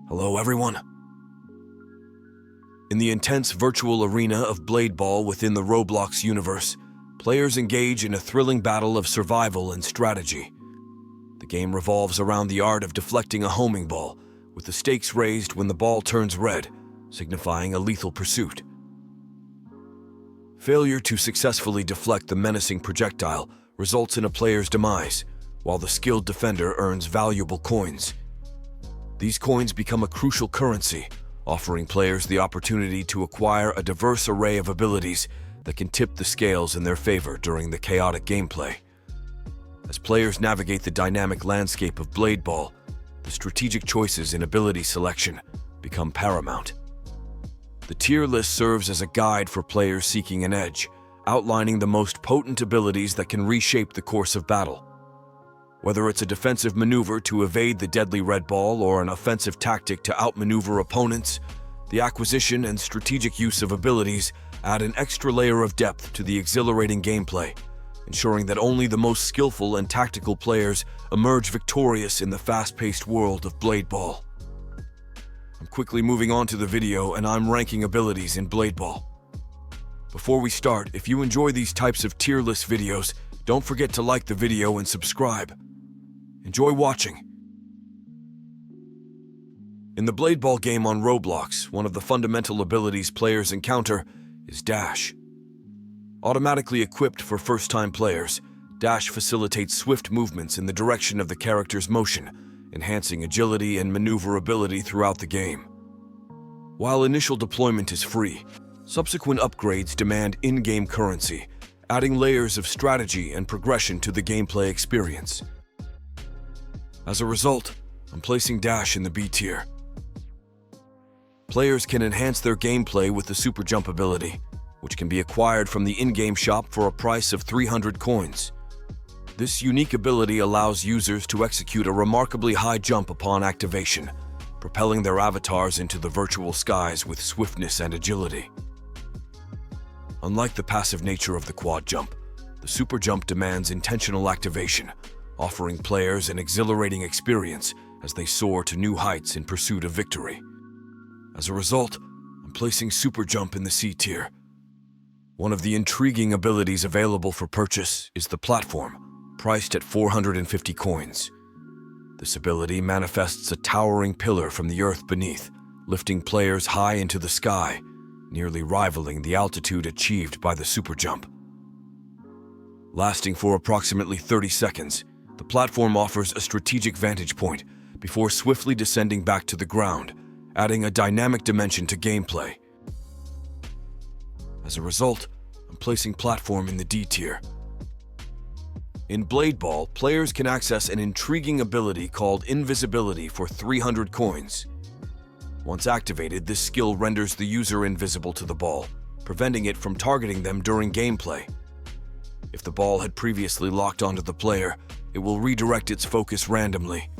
Hello, everyone. In the intense virtual arena of Blade Ball within the Roblox universe, players engage in a thrilling battle of survival and strategy. The game revolves around the art of deflecting a homing ball, with the stakes raised when the ball turns red, signifying a lethal pursuit. Failure to successfully deflect the menacing projectile results in a player's demise, while the skilled defender earns valuable coins. These coins become a crucial currency, offering players the opportunity to acquire a diverse array of abilities that can tip the scales in their favor during the chaotic gameplay. As players navigate the dynamic landscape of Blade Ball, the strategic choices in ability selection become paramount. The tier list serves as a guide for players seeking an edge, outlining the most potent abilities that can reshape the course of battle. Whether it's a defensive maneuver to evade the deadly red ball or an offensive tactic to outmaneuver opponents, the acquisition and strategic use of abilities add an extra layer of depth to the exhilarating gameplay, ensuring that only the most skillful and tactical players emerge victorious in the fast-paced world of Blade Ball. I'm quickly moving on to the video, and I'm ranking abilities in Blade Ball. Before we start, if you enjoy these types of tier list videos, don't forget to like the video and subscribe. Enjoy watching. In the Blade Ball game on Roblox, one of the fundamental abilities players encounter is Dash. Automatically equipped for first-time players, Dash facilitates swift movements in the direction of the character's motion, enhancing agility and maneuverability throughout the game. While initial deployment is free, subsequent upgrades demand in-game currency, adding layers of strategy and progression to the gameplay experience. As a result, I'm placing Dash in the B tier. Players can enhance their gameplay with the Super Jump ability, which can be acquired from the in-game shop for a price of 300 coins. This unique ability allows users to execute a remarkably high jump upon activation, propelling their avatars into the virtual skies with swiftness and agility. Unlike the passive nature of the quad jump, the Super Jump demands intentional activation, offering players an exhilarating experience as they soar to new heights in pursuit of victory. As a result, I'm placing Super Jump in the C tier. One of the intriguing abilities available for purchase is the Platform, priced at 450 coins. This ability manifests a towering pillar from the earth beneath, lifting players high into the sky, nearly rivaling the altitude achieved by the Super Jump. Lasting for approximately 30 seconds, the platform offers a strategic vantage point before swiftly descending back to the ground, adding a dynamic dimension to gameplay. As a result, I'm placing Platform in the D tier. In Blade Ball, players can access an intriguing ability called Invisibility for 300 coins. Once activated, this skill renders the user invisible to the ball, preventing it from targeting them during gameplay. If the ball had previously locked onto the player, it will redirect its focus randomly.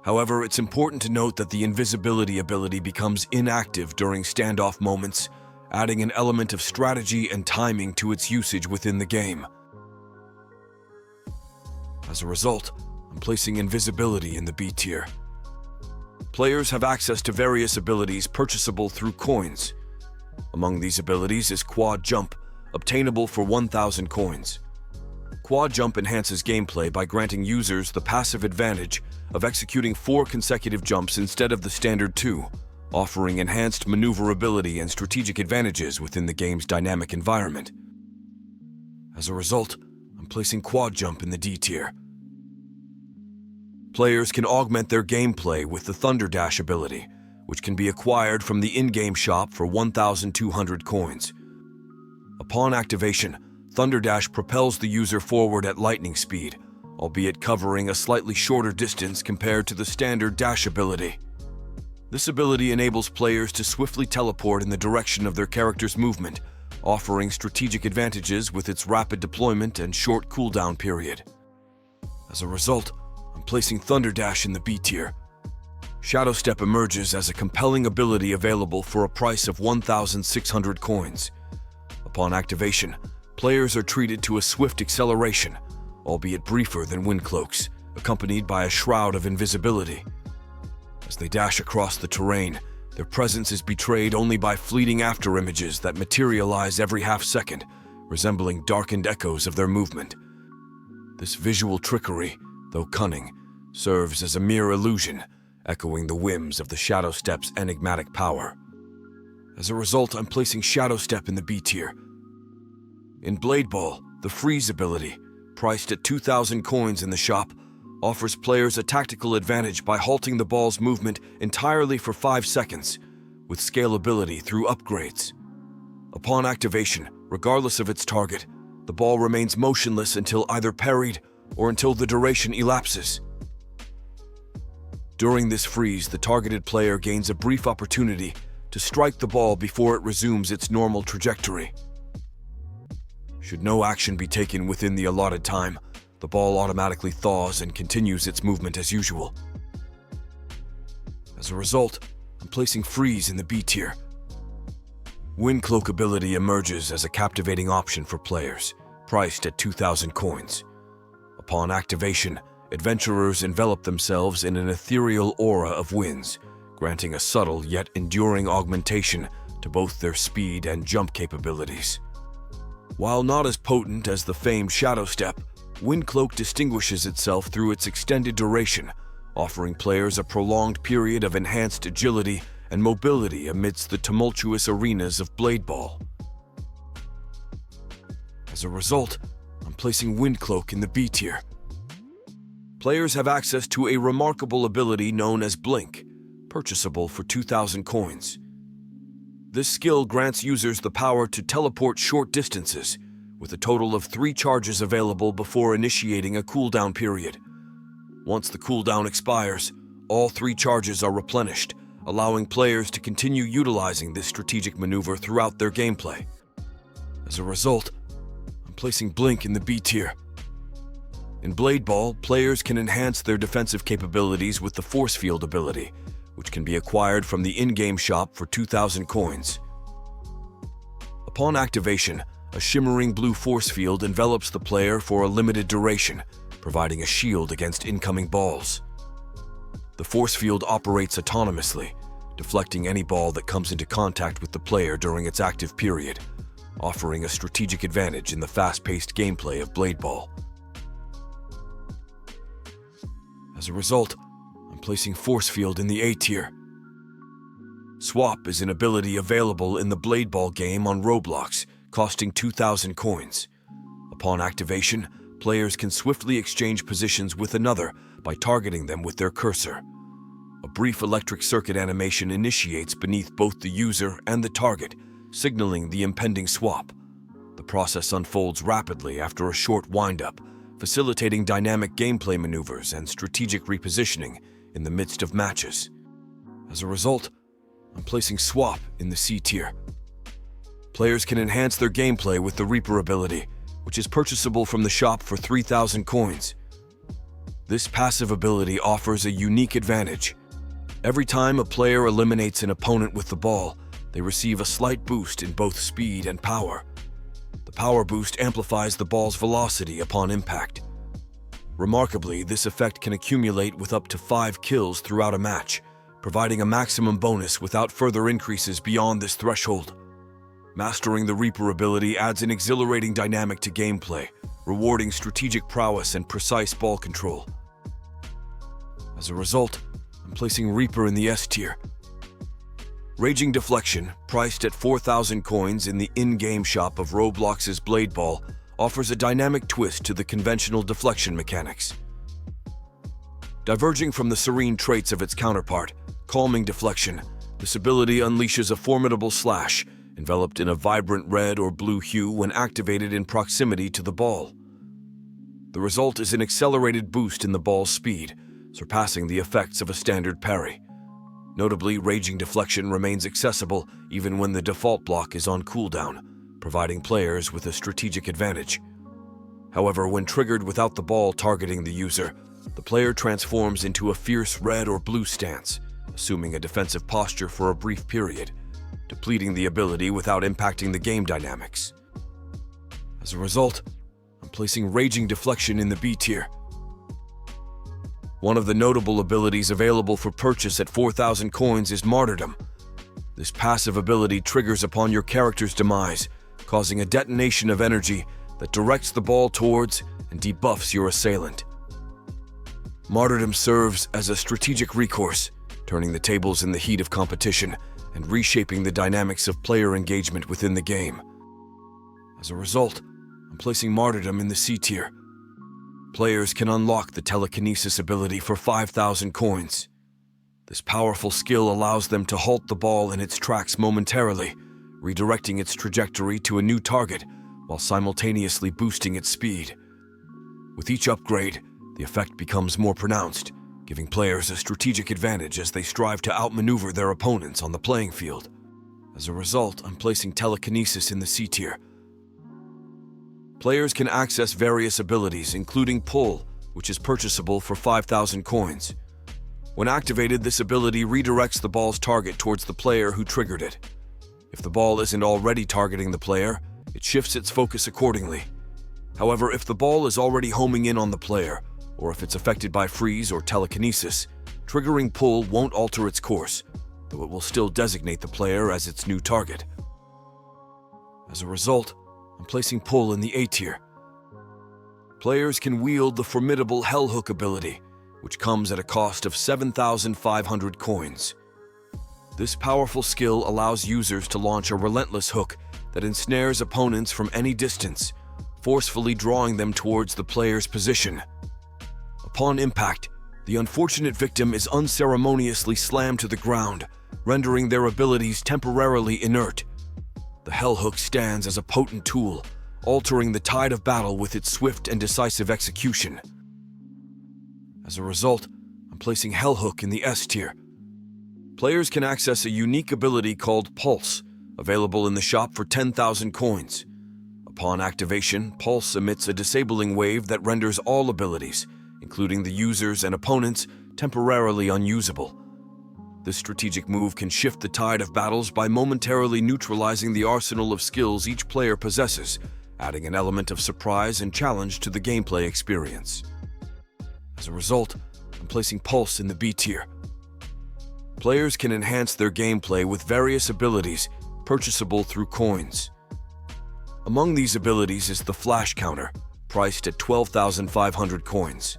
However, it's important to note that the invisibility ability becomes inactive during standoff moments, adding an element of strategy and timing to its usage within the game. As a result, I'm placing Invisibility in the B tier. Players have access to various abilities purchasable through coins. Among these abilities is Quad Jump, obtainable for 1,000 coins. Quad Jump enhances gameplay by granting users the passive advantage of executing 4 consecutive jumps instead of the standard 2, offering enhanced maneuverability and strategic advantages within the game's dynamic environment. As a result, I'm placing Quad Jump in the D tier. Players can augment their gameplay with the Thunder Dash ability, which can be acquired from the in-game shop for 1,200 coins. Upon activation, Thunder Dash propels the user forward at lightning speed, albeit covering a slightly shorter distance compared to the standard dash ability. This ability enables players to swiftly teleport in the direction of their character's movement, offering strategic advantages with its rapid deployment and short cooldown period. As a result, I'm placing Thunder Dash in the B tier. Shadow Step emerges as a compelling ability available for a price of 1,600 coins. Upon activation, players are treated to a swift acceleration, albeit briefer than wind cloaks, accompanied by a shroud of invisibility. As they dash across the terrain, their presence is betrayed only by fleeting afterimages that materialize every half second, resembling darkened echoes of their movement. This visual trickery, though cunning, serves as a mere illusion, echoing the whims of the Shadow Step's enigmatic power. As a result, I'm placing Shadow Step in the B tier. In Blade Ball, the Freeze ability, priced at 2,000 coins in the shop, offers players a tactical advantage by halting the ball's movement entirely for 5 seconds, with scalability through upgrades. Upon activation, regardless of its target, the ball remains motionless until either parried or until the duration elapses. During this freeze, the targeted player gains a brief opportunity to strike the ball before it resumes its normal trajectory. Should no action be taken within the allotted time, the ball automatically thaws and continues its movement as usual. As a result, I'm placing Freeze in the B tier. Wind Cloak ability emerges as a captivating option for players, priced at 2,000 coins. Upon activation, adventurers envelop themselves in an ethereal aura of winds, granting a subtle yet enduring augmentation to both their speed and jump capabilities. While not as potent as the famed Shadow Step, Wind Cloak distinguishes itself through its extended duration, offering players a prolonged period of enhanced agility and mobility amidst the tumultuous arenas of Blade Ball. As a result, I'm placing Wind Cloak in the B tier. Players have access to a remarkable ability known as Blink, purchasable for 2,000 coins. This skill grants users the power to teleport short distances, with a total of 3 charges available before initiating a cooldown period. Once the cooldown expires, all 3 charges are replenished, allowing players to continue utilizing this strategic maneuver throughout their gameplay. As a result, I'm placing Blink in the B tier. In Blade Ball, players can enhance their defensive capabilities with the Force Field ability, which can be acquired from the in-game shop for 2,000 coins. Upon activation, a shimmering blue force field envelops the player for a limited duration, providing a shield against incoming balls. The force field operates autonomously, deflecting any ball that comes into contact with the player during its active period, offering a strategic advantage in the fast-paced gameplay of Blade Ball. As a result, I'm placing Force Field in the A tier. Swap is an ability available in the Blade Ball game on Roblox, costing 2,000 coins. Upon activation, players can swiftly exchange positions with another by targeting them with their cursor. A brief electric circuit animation initiates beneath both the user and the target, signaling the impending swap. The process unfolds rapidly after a short wind-up, facilitating dynamic gameplay maneuvers and strategic repositioning in the midst of matches. As a result, I'm placing Swap in the C tier. Players can enhance their gameplay with the Reaper ability, which is purchasable from the shop for 3,000 coins. This passive ability offers a unique advantage. Every time a player eliminates an opponent with the ball, they receive a slight boost in both speed and power. The power boost amplifies the ball's velocity upon impact. Remarkably, this effect can accumulate with up to 5 kills throughout a match, providing a maximum bonus without further increases beyond this threshold. Mastering the Reaper ability adds an exhilarating dynamic to gameplay, rewarding strategic prowess and precise ball control. As a result, I'm placing Reaper in the S tier. Raging Deflection, priced at 4,000 coins in the in-game shop of Roblox's Blade Ball, offers a dynamic twist to the conventional deflection mechanics. Diverging from the serene traits of its counterpart, Calming Deflection, this ability unleashes a formidable slash, enveloped in a vibrant red or blue hue when activated in proximity to the ball. The result is an accelerated boost in the ball's speed, surpassing the effects of a standard parry. Notably, Raging Deflection remains accessible even when the default block is on cooldown, providing players with a strategic advantage. However, when triggered without the ball targeting the user, the player transforms into a fierce red or blue stance, assuming a defensive posture for a brief period, depleting the ability without impacting the game dynamics. As a result, I'm placing Raging Deflection in the B tier. One of the notable abilities available for purchase at 4,000 coins is Martyrdom. This passive ability triggers upon your character's demise, causing a detonation of energy that directs the ball towards and debuffs your assailant. Martyrdom serves as a strategic recourse, turning the tables in the heat of competition and reshaping the dynamics of player engagement within the game. As a result, I'm placing Martyrdom in the C tier. Players can unlock the telekinesis ability for 5,000 coins. This powerful skill allows them to halt the ball in its tracks momentarily, redirecting its trajectory to a new target while simultaneously boosting its speed. With each upgrade, the effect becomes more pronounced, giving players a strategic advantage as they strive to outmaneuver their opponents on the playing field. As a result, I'm placing telekinesis in the C tier. Players can access various abilities, including Pull, which is purchasable for 5,000 coins. When activated, this ability redirects the ball's target towards the player who triggered it. If the ball isn't already targeting the player, it shifts its focus accordingly. However, if the ball is already homing in on the player, or if it's affected by freeze or telekinesis, triggering Pull won't alter its course, though it will still designate the player as its new target. As a result, I'm placing Pull in the A tier. Players can wield the formidable Hell Hook ability, which comes at a cost of 7,500 coins. This powerful skill allows users to launch a relentless hook that ensnares opponents from any distance, forcefully drawing them towards the player's position. Upon impact, the unfortunate victim is unceremoniously slammed to the ground, rendering their abilities temporarily inert. The Hell Hook stands as a potent tool, altering the tide of battle with its swift and decisive execution. As a result, I'm placing Hell Hook in the S tier. Players can access a unique ability called Pulse, available in the shop for 10,000 coins. Upon activation, Pulse emits a disabling wave that renders all abilities, including the users and opponents, temporarily unusable. This strategic move can shift the tide of battles by momentarily neutralizing the arsenal of skills each player possesses, adding an element of surprise and challenge to the gameplay experience. As a result, I'm placing Pulse in the B tier. Players can enhance their gameplay with various abilities purchasable through coins. Among these abilities is the Flash Counter, priced at 12,500 coins.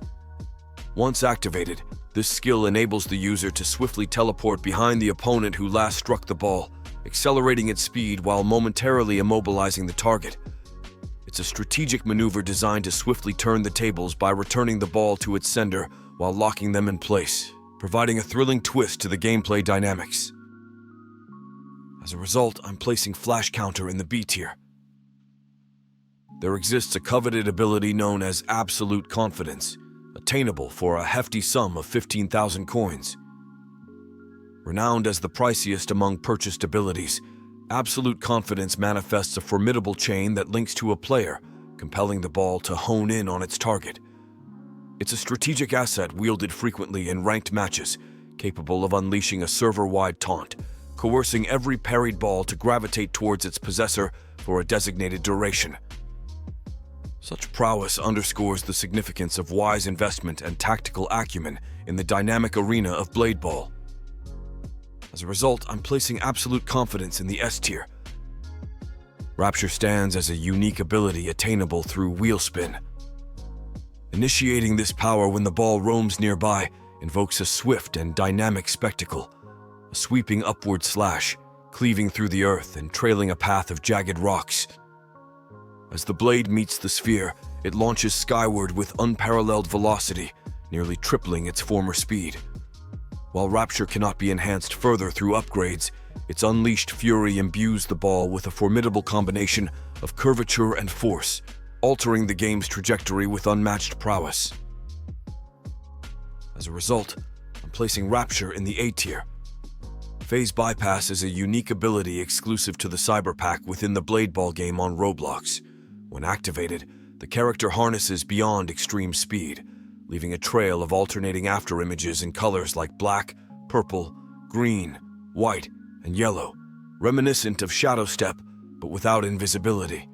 Once activated, this skill enables the user to swiftly teleport behind the opponent who last struck the ball, accelerating its speed while momentarily immobilizing the target. It's a strategic maneuver designed to swiftly turn the tables by returning the ball to its sender while locking them in place, providing a thrilling twist to the gameplay dynamics. As a result, I'm placing Flash Counter in the B tier. There exists a coveted ability known as Absolute Confidence, attainable for a hefty sum of 15,000 coins. Renowned as the priciest among purchased abilities, Absolute Confidence manifests a formidable chain that links to a player, compelling the ball to hone in on its target. It's a strategic asset wielded frequently in ranked matches, capable of unleashing a server-wide taunt, coercing every parried ball to gravitate towards its possessor for a designated duration. Such prowess underscores the significance of wise investment and tactical acumen in the dynamic arena of Blade Ball. As a result, I'm placing Absolute Confidence in the S tier. Rapture stands as a unique ability attainable through Wheel Spin. Initiating this power when the ball roams nearby invokes a swift and dynamic spectacle, a sweeping upward slash, cleaving through the earth and trailing a path of jagged rocks. As the blade meets the sphere, it launches skyward with unparalleled velocity, nearly tripling its former speed. While Rapture cannot be enhanced further through upgrades, its unleashed fury imbues the ball with a formidable combination of curvature and force, altering the game's trajectory with unmatched prowess. As a result, I'm placing Rapture in the A tier. Phase Bypass is a unique ability exclusive to the Cyberpack within the Blade Ball game on Roblox. When activated, the character harnesses beyond extreme speed, leaving a trail of alternating afterimages in colors like black, purple, green, white, and yellow, reminiscent of Shadow Step, but without invisibility.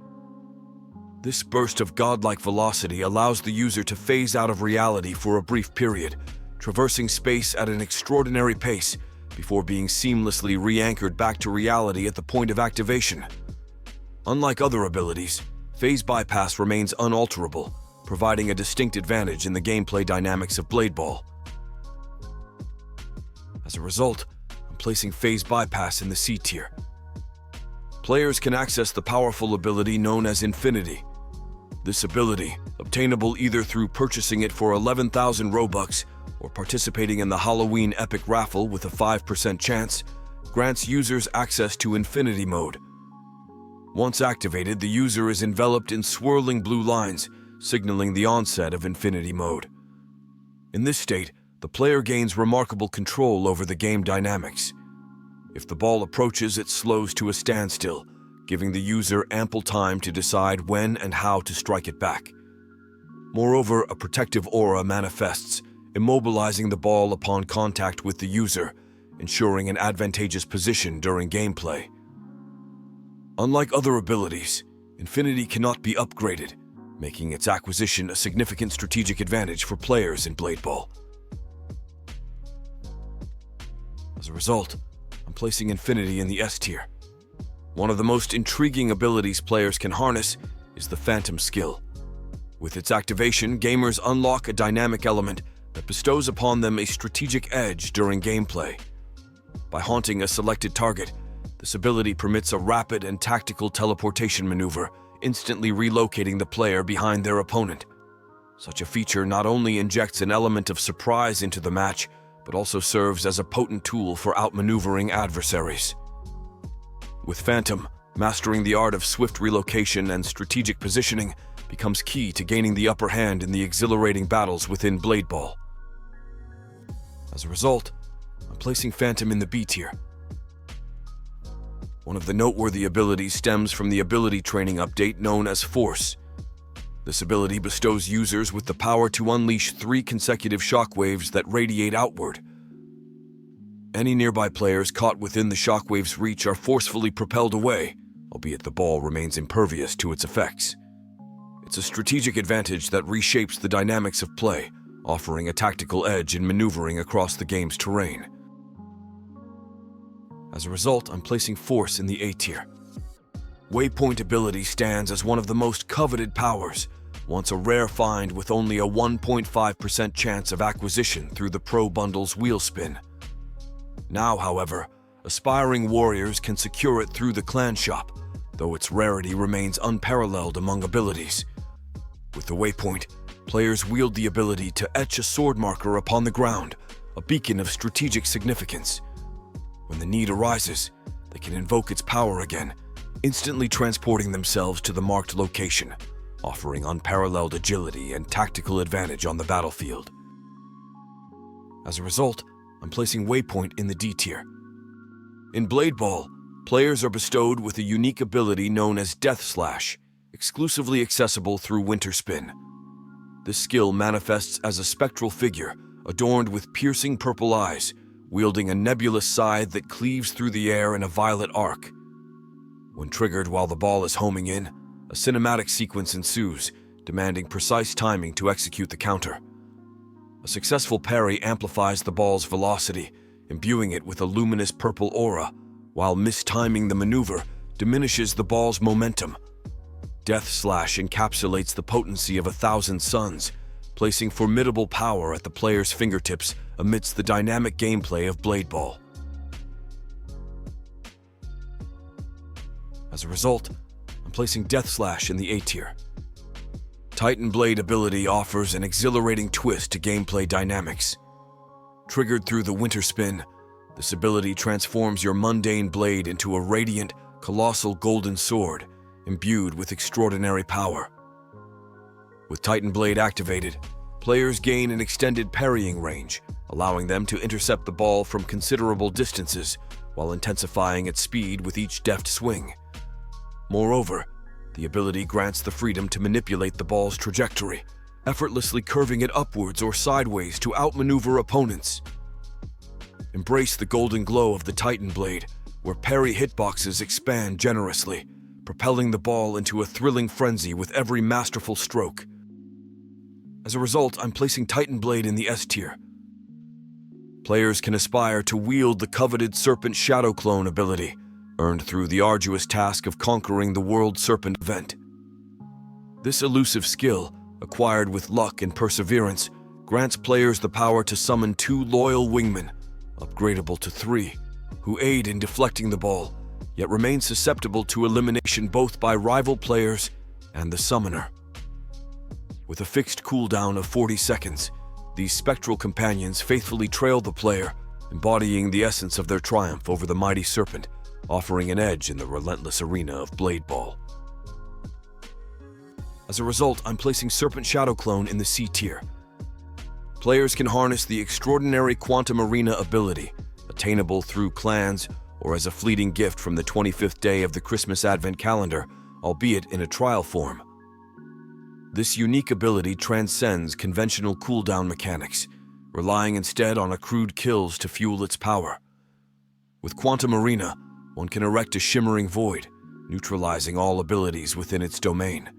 This burst of godlike velocity allows the user to phase out of reality for a brief period, traversing space at an extraordinary pace before being seamlessly re-anchored back to reality at the point of activation. Unlike other abilities, phase bypass remains unalterable, providing a distinct advantage in the gameplay dynamics of Blade Ball. As a result, I'm placing phase bypass in the C tier. Players can access the powerful ability known as Infinity. This ability, obtainable either through purchasing it for 11,000 Robux or participating in the Halloween Epic Raffle with a 5% chance, grants users access to Infinity Mode. Once activated, the user is enveloped in swirling blue lines, signaling the onset of Infinity Mode. In this state, the player gains remarkable control over the game dynamics. If the ball approaches, it slows to a standstill, giving the user ample time to decide when and how to strike it back. Moreover, a protective aura manifests, immobilizing the ball upon contact with the user, ensuring an advantageous position during gameplay. Unlike other abilities, Infinity cannot be upgraded, making its acquisition a significant strategic advantage for players in Blade Ball. As a result, I'm placing Infinity in the S tier. One of the most intriguing abilities players can harness is the Phantom skill. With its activation, gamers unlock a dynamic element that bestows upon them a strategic edge during gameplay. By haunting a selected target, this ability permits a rapid and tactical teleportation maneuver, instantly relocating the player behind their opponent. Such a feature not only injects an element of surprise into the match, but also serves as a potent tool for outmaneuvering adversaries. With Phantom, mastering the art of swift relocation and strategic positioning becomes key to gaining the upper hand in the exhilarating battles within Blade Ball. As a result, I'm placing Phantom in the B tier. One of the noteworthy abilities stems from the ability training update known as Force. This ability bestows users with the power to unleash 3 consecutive shockwaves that radiate outward. Any nearby players caught within the shockwave's reach are forcefully propelled away, albeit the ball remains impervious to its effects. It's a strategic advantage that reshapes the dynamics of play, offering a tactical edge in maneuvering across the game's terrain. As a result, I'm placing Force in the A tier. Waypoint ability stands as one of the most coveted powers, once a rare find with only a 1.5% chance of acquisition through the Pro Bundle's wheel spin. Now, however, aspiring warriors can secure it through the clan shop, though its rarity remains unparalleled among abilities. With the Waypoint, players wield the ability to etch a sword marker upon the ground, a beacon of strategic significance. When the need arises, they can invoke its power again, instantly transporting themselves to the marked location, offering unparalleled agility and tactical advantage on the battlefield. As a result, I'm placing Waypoint in the D tier. In Blade Ball, players are bestowed with a unique ability known as Death Slash, exclusively accessible through Winter Spin. This skill manifests as a spectral figure, adorned with piercing purple eyes, wielding a nebulous scythe that cleaves through the air in a violet arc. When triggered while the ball is homing in, a cinematic sequence ensues, demanding precise timing to execute the counter. A successful parry amplifies the ball's velocity, imbuing it with a luminous purple aura, while mistiming the maneuver diminishes the ball's momentum. Death Slash encapsulates the potency of 1,000 suns, placing formidable power at the player's fingertips amidst the dynamic gameplay of Blade Ball. As a result, I'm placing Death Slash in the A tier. Titan Blade ability offers an exhilarating twist to gameplay dynamics. Triggered through the Winter Spin, this ability transforms your mundane blade into a radiant, colossal golden sword, imbued with extraordinary power. With Titan Blade activated, players gain an extended parrying range, allowing them to intercept the ball from considerable distances while intensifying its speed with each deft swing. Moreover, the ability grants the freedom to manipulate the ball's trajectory, effortlessly curving it upwards or sideways to outmaneuver opponents. Embrace the golden glow of the Titan Blade, where parry hitboxes expand generously, propelling the ball into a thrilling frenzy with every masterful stroke. As a result, I'm placing Titan Blade in the S tier. Players can aspire to wield the coveted Serpent Shadow Clone ability, earned through the arduous task of conquering the World Serpent event. This elusive skill, acquired with luck and perseverance, grants players the power to summon 2 loyal wingmen, upgradable to 3, who aid in deflecting the ball, yet remain susceptible to elimination both by rival players and the summoner. With a fixed cooldown of 40 seconds, these spectral companions faithfully trail the player, embodying the essence of their triumph over the mighty serpent, offering an edge in the relentless arena of Blade Ball. As a result, I'm placing Serpent Shadow Clone in the C tier. Players can harness the extraordinary Quantum Arena ability, attainable through clans or as a fleeting gift from the 25th day of the Christmas Advent calendar, albeit in a trial form. This unique ability transcends conventional cooldown mechanics, relying instead on accrued kills to fuel its power. With Quantum Arena, one can erect a shimmering void, neutralizing all abilities within its domain.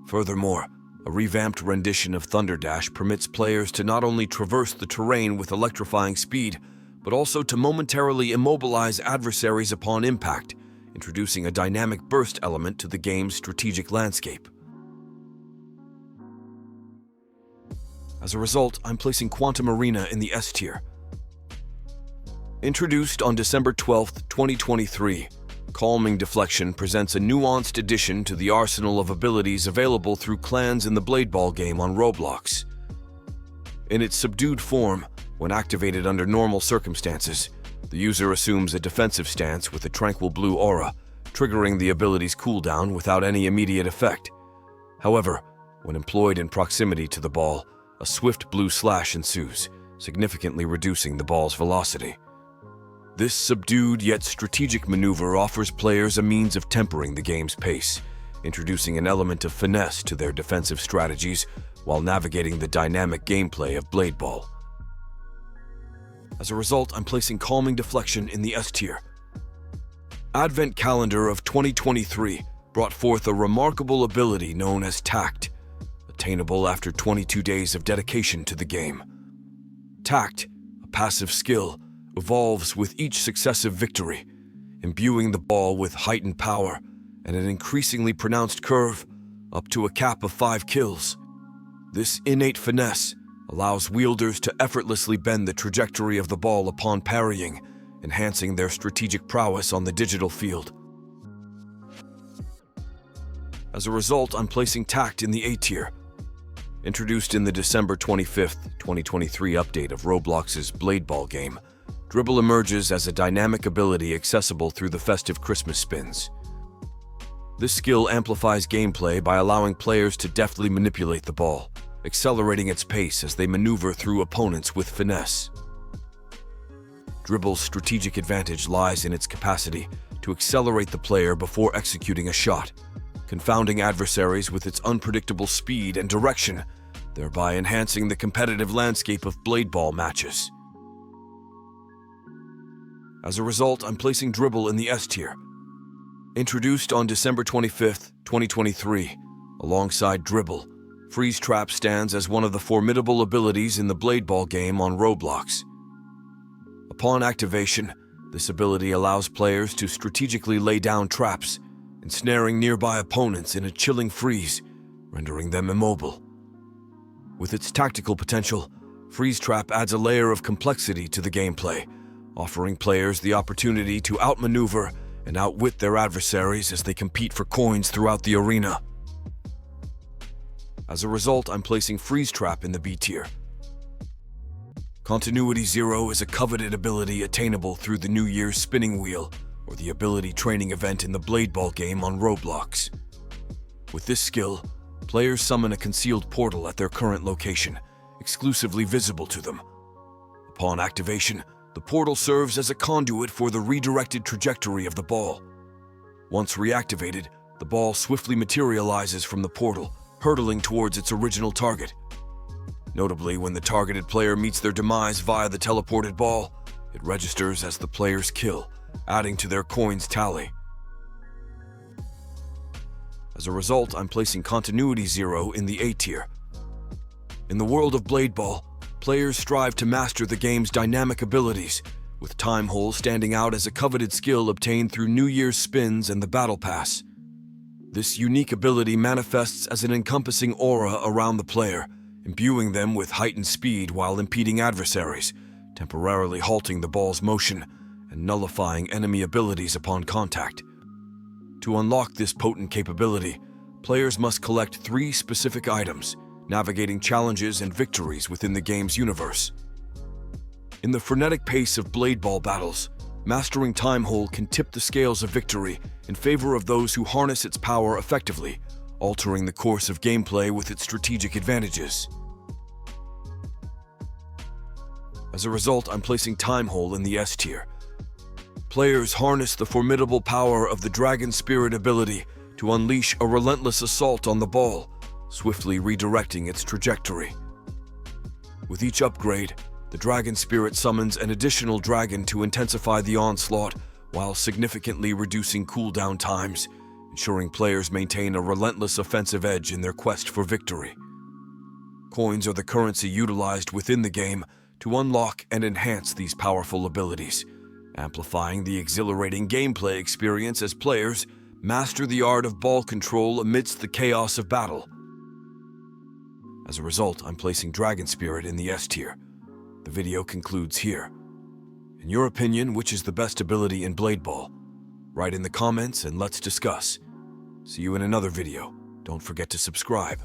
Furthermore, a revamped rendition of Thunder Dash permits players to not only traverse the terrain with electrifying speed, but also to momentarily immobilize adversaries upon impact, introducing a dynamic burst element to the game's strategic landscape. As a result, I'm placing Quantum Arena in the S tier. Introduced on December 12, 2023, Calming Deflection presents a nuanced addition to the arsenal of abilities available through clans in the Blade Ball game on Roblox. In its subdued form, when activated under normal circumstances, the user assumes a defensive stance with a tranquil blue aura, triggering the ability's cooldown without any immediate effect. However, when employed in proximity to the ball, a swift blue slash ensues, significantly reducing the ball's velocity. This subdued yet strategic maneuver offers players a means of tempering the game's pace, introducing an element of finesse to their defensive strategies while navigating the dynamic gameplay of Blade Ball. As a result, I'm placing Calming Deflection in the S tier. Advent Calendar of 2023 brought forth a remarkable ability known as Tact, attainable after 22 days of dedication to the game. Tact, a passive skill, evolves with each successive victory, imbuing the ball with heightened power and an increasingly pronounced curve, up to a cap of 5 kills. This innate finesse allows wielders to effortlessly bend the trajectory of the ball upon parrying, enhancing their strategic prowess on the digital field. As a result, I'm placing Tact in the A tier. Introduced in the December 25, 2023 update of Roblox's Blade Ball game, Dribble emerges as a dynamic ability accessible through the festive Christmas spins. This skill amplifies gameplay by allowing players to deftly manipulate the ball, accelerating its pace as they maneuver through opponents with finesse. Dribble's strategic advantage lies in its capacity to accelerate the player before executing a shot, confounding adversaries with its unpredictable speed and direction, thereby enhancing the competitive landscape of Blade Ball matches. As a result, I'm placing Dribble in the S tier. Introduced on December 25, 2023, alongside Dribble, Freeze Trap stands as one of the formidable abilities in the Blade Ball game on Roblox. Upon activation, this ability allows players to strategically lay down traps, ensnaring nearby opponents in a chilling freeze, rendering them immobile. With its tactical potential, Freeze Trap adds a layer of complexity to the gameplay, offering players the opportunity to outmaneuver and outwit their adversaries as they compete for coins throughout the arena. As a result, I'm placing Freeze Trap in the B tier. Continuity Zero is a coveted ability attainable through the New Year's Spinning Wheel, or the ability training event in the Blade Ball game on Roblox. With this skill, players summon a concealed portal at their current location, exclusively visible to them. Upon activation, the portal serves as a conduit for the redirected trajectory of the ball. Once reactivated, the ball swiftly materializes from the portal, hurtling towards its original target. Notably, when the targeted player meets their demise via the teleported ball, it registers as the player's kill, adding to their coins tally. As a result, I'm placing Continuity Zero in the A tier. In the world of Blade Ball, players strive to master the game's dynamic abilities, with Time Hole standing out as a coveted skill obtained through New Year's spins and the Battle Pass. This unique ability manifests as an encompassing aura around the player, imbuing them with heightened speed while impeding adversaries, temporarily halting the ball's motion and nullifying enemy abilities upon contact. To unlock this potent capability, players must collect 3 specific items, navigating challenges and victories within the game's universe. In the frenetic pace of blade ball battles, mastering Time Hole can tip the scales of victory in favor of those who harness its power effectively, altering the course of gameplay with its strategic advantages. As a result, I'm placing Time Hole in the S tier. Players harness the formidable power of the Dragon Spirit ability to unleash a relentless assault on the ball, swiftly redirecting its trajectory. With each upgrade, the Dragon Spirit summons an additional dragon to intensify the onslaught while significantly reducing cooldown times, ensuring players maintain a relentless offensive edge in their quest for victory. Coins are the currency utilized within the game to unlock and enhance these powerful abilities, amplifying the exhilarating gameplay experience as players master the art of ball control amidst the chaos of battle. As a result, I'm placing Dragon Spirit in the S tier. The video concludes here. In your opinion, which is the best ability in Blade Ball? Write in the comments and let's discuss. See you in another video. Don't forget to subscribe.